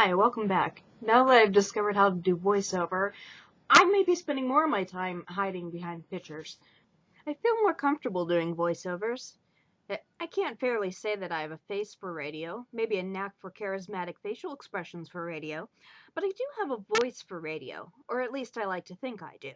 Hi, welcome back. Now that I've discovered how to do voiceover, I may be spending more of my time hiding behind pictures. I feel more comfortable doing voiceovers. I can't fairly say that I have a face for radio, maybe a knack for charismatic facial expressions for radio, but I do have a voice for radio, or at least I like to think I do.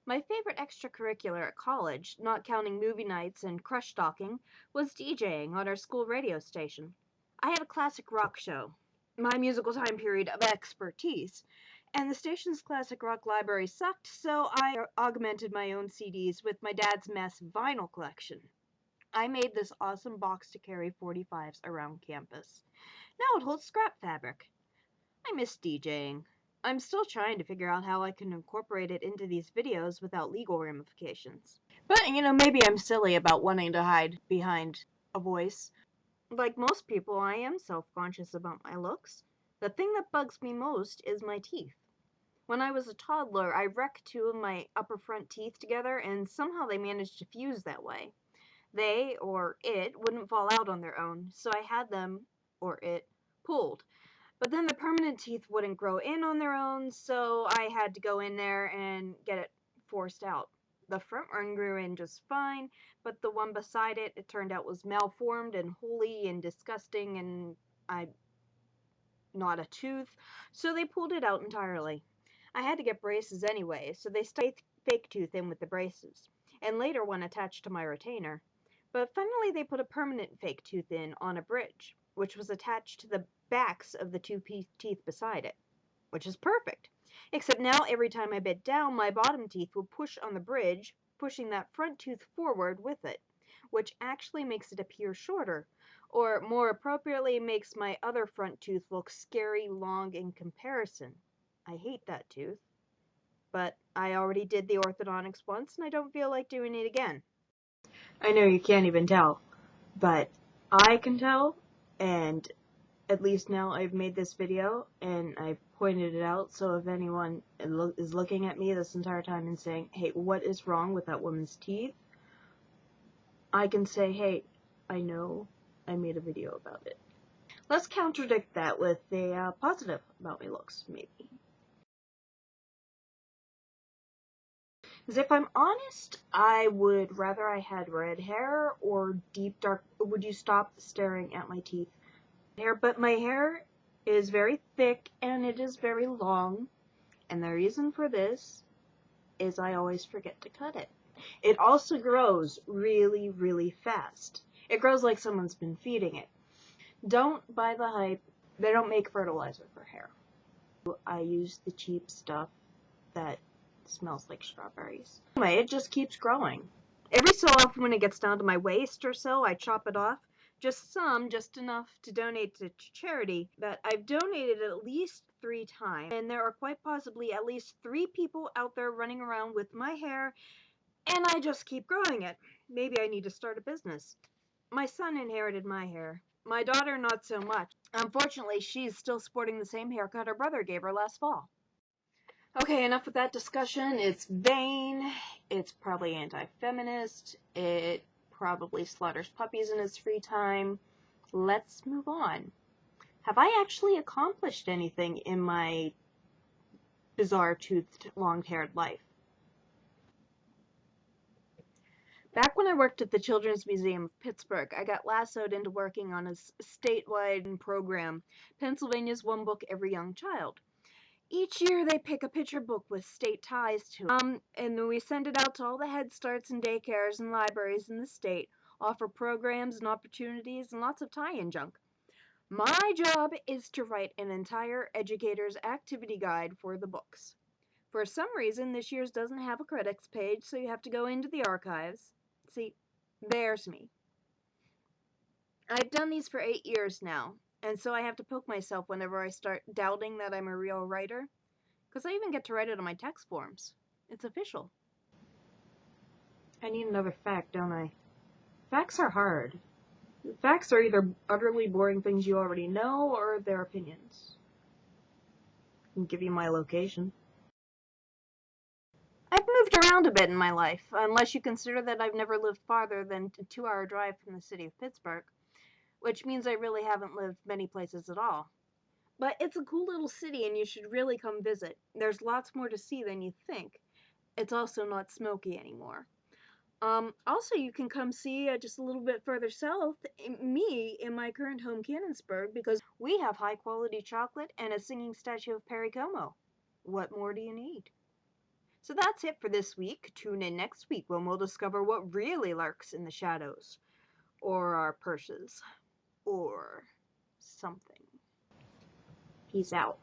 My favorite extracurricular at college, not counting movie nights and crush stalking, was DJing on our school radio station. I had a classic rock show, my musical time period of expertise, and the station's classic rock library sucked, so I augmented my own CDs with my dad's massive vinyl collection. I made this awesome box to carry 45s around campus. Now it holds scrap fabric. I miss DJing. I'm still trying to figure out how I can incorporate it into these videos without legal ramifications. But, maybe I'm silly about wanting to hide behind a voice. Like most people, I am self-conscious about my looks. The thing that bugs me most is my teeth. When I was a toddler, I wrecked two of my upper front teeth together, and somehow they managed to fuse that way. They, or it, wouldn't fall out on their own, so I had them, or it, pulled. But then the permanent teeth wouldn't grow in on their own, so I had to go in there and get it forced out. The front one grew in just fine, but the one beside it, it turned out was malformed and holy and disgusting, and not a tooth, so they pulled it out entirely. I had to get braces anyway, so they stuck fake tooth in with the braces, and later one attached to my retainer. But finally they put a permanent fake tooth in on a bridge, which was attached to the backs of the two teeth beside it, which is perfect. Except now every time I bit down, my bottom teeth will push on the bridge, pushing that front tooth forward with it, which actually makes it appear shorter, or more appropriately makes my other front tooth look scary long in comparison. I hate that tooth, but I already did the orthodontics once and I don't feel like doing it again. I know you can't even tell, but I can tell, and at least now I've made this video and I've pointed it out, so if anyone is looking at me this entire time and saying, hey, what is wrong with that woman's teeth? I can say, hey, I know I made a video about it. Let's contradict that with a positive about my looks, maybe. Because if I'm honest, I would rather I had red hair or deep dark. Would you stop staring at my teeth? But my hair is very thick and it is very long, and the reason for this is I always forget to cut it. It also grows really, really fast. It grows like someone's been feeding it. Don't buy the hype. They don't make fertilizer for hair. I use the cheap stuff that smells like strawberries. Anyway, it just keeps growing. Every so often when it gets down to my waist or so, I chop it off. Just enough to donate to charity that I've donated at least 3 times. And there are quite possibly at least 3 people out there running around with my hair, and I just keep growing it. Maybe I need to start a business. My son inherited my hair. My daughter not so much. Unfortunately, she's still sporting the same haircut her brother gave her last fall. Okay, enough with that discussion. It's vain. It's probably anti-feminist. It probably slaughters puppies in his free time. Let's move on. Have I actually accomplished anything in my bizarre toothed, long-haired life? Back when I worked at the Children's Museum of Pittsburgh, I got lassoed into working on a statewide program, Pennsylvania's One Book Every Young Child. Each year they pick a picture book with state ties to it. And then we send it out to all the Head Starts and daycares and libraries in the state, offer programs and opportunities and lots of tie-in junk. My job is to write an entire educator's activity guide for the books. For some reason, this year's doesn't have a credits page, so you have to go into the archives. See, there's me. I've done these for 8 years now, and so I have to poke myself whenever I start doubting that I'm a real writer. Because I even get to write it on my text forms. It's official. I need another fact, don't I? Facts are hard. Facts are either utterly boring things you already know, or they're opinions. I can give you my location. I've moved around a bit in my life, unless you consider that I've never lived farther than a 2-hour drive from the city of Pittsburgh, which means I really haven't lived many places at all. But it's a cool little city and you should really come visit. There's lots more to see than you think. It's also not smoky anymore. Also, you can come see just a little bit further south me in my current home, Canonsburg, because we have high quality chocolate and a singing statue of Perry Como. What more do you need? So that's it for this week. Tune in next week when we'll discover what really lurks in the shadows, or our purses, or something. Peace out.